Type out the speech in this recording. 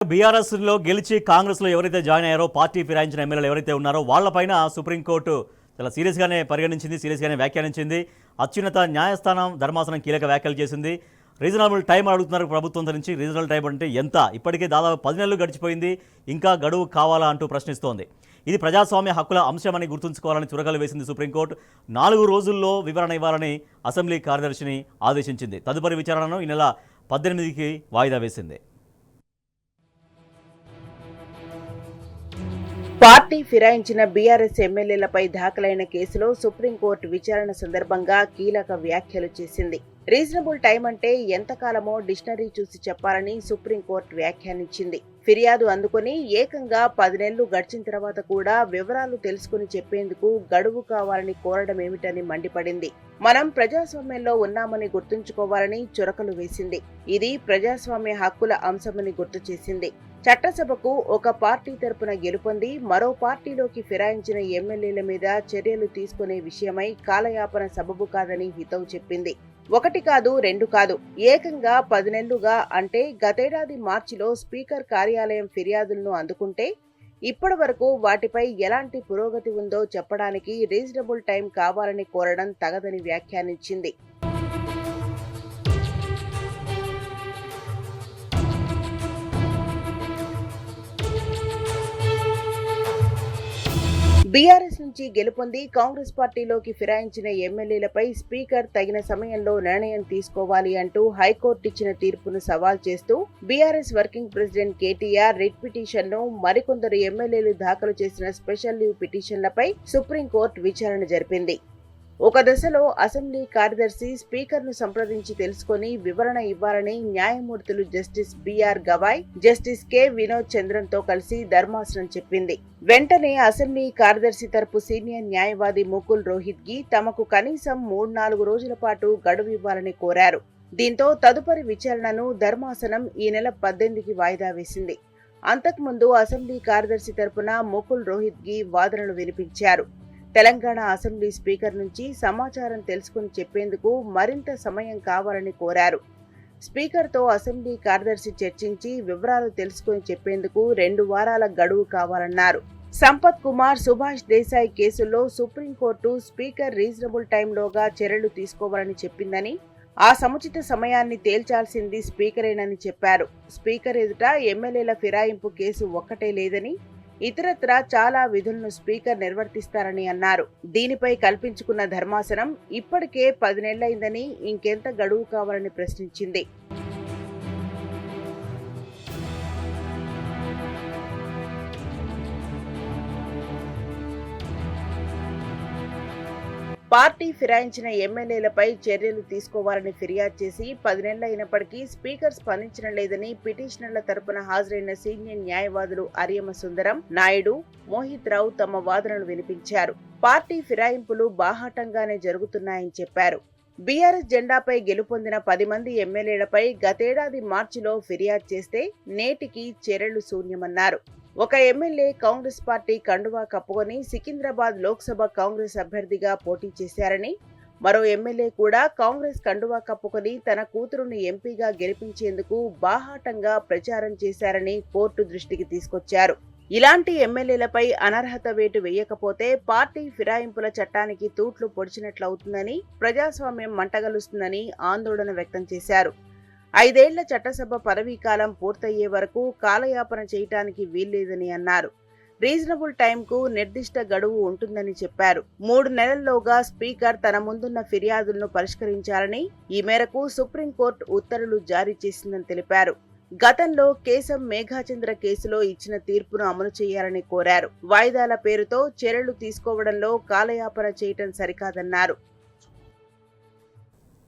BRS లో గెలిచి కాంగ్రెస్ లో ఎవరైతే జాయిన్ అయ్యారో పార్టీ ఫిరాయించిన ఎమ్మెల్యేలు ఎవరైతే ఉన్నారో వాళ్ళపైన సుప్రీంకోర్టు చాలా సీరియస్ గానే పరిగణించింది, సీరియస్ గానే వ్యాఖ్యానించింది. అత్యున్నత న్యాయస్థానం ధర్మాసనం కీలక వ్యాఖ్యలు చేసింది. రీజనబుల్ టైం అడుగుతున్నారు ప్రభుత్వం నుంచి. రీజనబుల్ టైం అంటే ఎంత? ఇప్పటికే దాదాపు 10 నెలలు గడిచిపోయింది, ఇంకా గడువు కావాలా అంటూ ప్రశ్నిస్తోంది. ఇది ప్రజాస్వామ్య హక్కుల అంశమని గుర్తుంచుకోవాలని చురకలు వేసింది సుప్రీంకోర్టు. 4 రోజుల్లో వివరణ ఇవ్వాలని అసెంబ్లీ కార్యదర్శిని ఆదేశించింది. తదుపరి విచారణను ఈ నెల 18కి వాయిదా వేసింది. పార్టీ ఫిరాయించిన బీఆర్ఎస్ ఎమ్మెల్యేలపై దాఖలైన కేసులో సుప్రీంకోర్టు విచారణ సందర్భంగా కీలక వ్యాఖ్యలు చేసింది. రీజనబుల్ టైం అంటే ఎంతకాలమో డిక్షనరీ చూసి చెప్పాలని సుప్రీంకోర్టు వ్యాఖ్యానించింది. ఫిర్యాదు అందుకుని ఏకంగా 10 నెలలు గడిచిన తర్వాత కూడా వివరాలు తెలుసుకుని చెప్పేందుకు గడువు కావాలని కోరడం ఏమిటని మండిపడింది. మనం ప్రజాస్వామ్యంలో ఉన్నామని గుర్తుంచుకోవాలని చురకలు వేసింది. ఇది ప్రజాస్వామ్య హక్కుల అంశమని గుర్తు చేసింది. చట్టసభకు ఒక పార్టీ తరపున గెలుపొంది మరో పార్టీలోకి ఫిరాయించిన ఎమ్మెల్యేల మీద చర్యలు తీసుకునే విషయమై కాలయాపన సబబు కాదని హితవు చెప్పింది. 1 కాదు 2 కాదు, ఏకంగా 10 నెలలుగా అంటే గతేడాది మార్చిలో స్పీకర్ కార్యాలయం ఫిర్యాదులను అందుకుంటే ఇప్పటి వరకు వాటిపై ఎలాంటి పురోగతి ఉందో చెప్పడానికి రీజనబుల్ టైం కావాలని కోరడం తగదని వ్యాఖ్యానించింది. బీఆర్ఎస్ నుంచి గెలుపొంది కాంగ్రెస్ పార్టీలోకి ఫిరాయించిన ఎమ్మెల్యేలపై స్పీకర్ తగిన సమయంలో నిర్ణయం తీసుకోవాలి అంటూ హైకోర్టు ఇచ్చిన తీర్పును సవాల్ చేస్తూ BRS working president KTR writ పిటిషన్ను మరికొందరు ఎమ్మెల్యేలు దాఖలు చేసిన స్పెషల్ లీవ్ పిటిషన్లపై సుప్రీంకోర్టు విచారణ జరిపింది. ఒక దశలో అసెంబ్లీ కార్యదర్శి స్పీకర్ను సంప్రదించి తెలుసుకుని వివరణ ఇవ్వాలని న్యాయమూర్తులు justice BR Gavai, justice K Vinod చంద్రన్తో కలిసి ధర్మాసనం చెప్పింది. వెంటనే అసెంబ్లీ కార్యదర్శి తరపు సీనియర్ న్యాయవాది ముకుల్ రోహిత్గి తమకు కనీసం 3-4 రోజుల పాటు గడువు ఇవ్వాలని కోరారు. దీంతో తదుపరి విచారణను ధర్మాసనం ఈ నెల 18కి వాయిదా వేసింది. అంతకుముందు అసెంబ్లీ కార్యదర్శి తరపున ముకుల్ రోహిత్గి వాదనలు వినిపించారు. తెలంగాణ అసెంబ్లీ స్పీకర్ నుంచి సమాచారం తెలుసుకుని చెప్పేందుకు మరింత సమయం కావాలని కోరారు. స్పీకర్తో అసెంబ్లీ కార్యదర్శి చర్చించి వివరాలు తెలుసుకుని చెప్పేందుకు 2 వారాల గడువు కావాలన్నారు. సంపత్ కుమార్, సుభాష్ దేశాయ్ కేసుల్లో సుప్రీంకోర్టు స్పీకర్ రీజనబుల్ టైంలోగా చర్యలు తీసుకోవాలని చెప్పిందని, ఆ సముచిత సమయాన్ని తేల్చాల్సింది స్పీకరేనని చెప్పారు. స్పీకర్ ఎదుట ఎమ్మెల్యేల ఫిరాయింపు కేసు ఒక్కటే లేదని, ఇతరత్రా చాలా విధులను స్పీకర్ నిర్వర్తిస్తారని అన్నారు. దీనిపై కల్పించుకున్న ధర్మాసనం ఇప్పటికే 10 నెలలైందని ఇంకెంత గడువు కావాలని ప్రశ్నించింది. పార్టీ ఫిరాయించిన ఎమ్మెల్యేలపై చర్యలు తీసుకోవాలని ఫిర్యాదు చేసి 10 నెలలైనప్పటికీ స్పీకర్ స్పందించడం లేదని పిటిషనర్ల తరపున హాజరైన సీనియర్ న్యాయవాదులు అరియమ సుందరం, నాయుడు, మోహిత్ రావు తమ వాదనలు వినిపించారు. పార్టీ ఫిరాయింపులు బాహాటంగానే జరుగుతున్నాయని చెప్పారు. బీఆర్ఎస్ జెండాపై గెలుపొందిన 10 మంది ఎమ్మెల్యేలపై గతేడాది మార్చిలో ఫిర్యాదు చేస్తే నేటికి చర్యలు శూన్యమన్నారు. ఒక ఎమ్మెల్యే కాంగ్రెస్ పార్టీ కండువా కప్పుకొని సికింద్రాబాద్ లోక్సభ కాంగ్రెస్ అభ్యర్థిగా పోటీ చేశారని, మరో ఎమ్మెల్యే కూడా కాంగ్రెస్ కండువా కప్పుకొని తన కూతురును ఎంపీగా గెలిపించేందుకు బాహాటంగా ప్రచారం చేశారని కోర్టు దృష్టికి తీసుకొచ్చారు. ఇలాంటి ఎమ్మెల్యేలపై అనర్హత వేటు వేయకపోతే పార్టీ ఫిరాయింపుల చట్టానికి తూట్లు పొడిచినట్లవుతుందని, ప్రజాస్వామ్యం మంటగలుస్తుందని ఆందోళన వ్యక్తం చేశారు. 5 ఏళ్ల చట్టసభ పదవీకాలం పూర్తయ్యే వరకు కాలయాపన చేయటానికి వీల్లేదని అన్నారు. రీజనబుల్ టైంకు నిర్దిష్ట గడువు ఉంటుందని చెప్పారు. 3 నెలల్లోగా స్పీకర్ తన ముందున్న ఫిర్యాదులను పరిష్కరించాలని, ఈ మేరకు సుప్రీంకోర్టు ఉత్తర్వులు జారీ చేసిందని తెలిపారు. గతంలో కేశం మేఘాచంద్ర కేసులో ఇచ్చిన తీర్పును అమలు చేయాలని కోరారు. వాయిదాల పేరుతో చర్యలు తీసుకోవడంలో కాలయాపన చేయటం సరికాదన్నారు.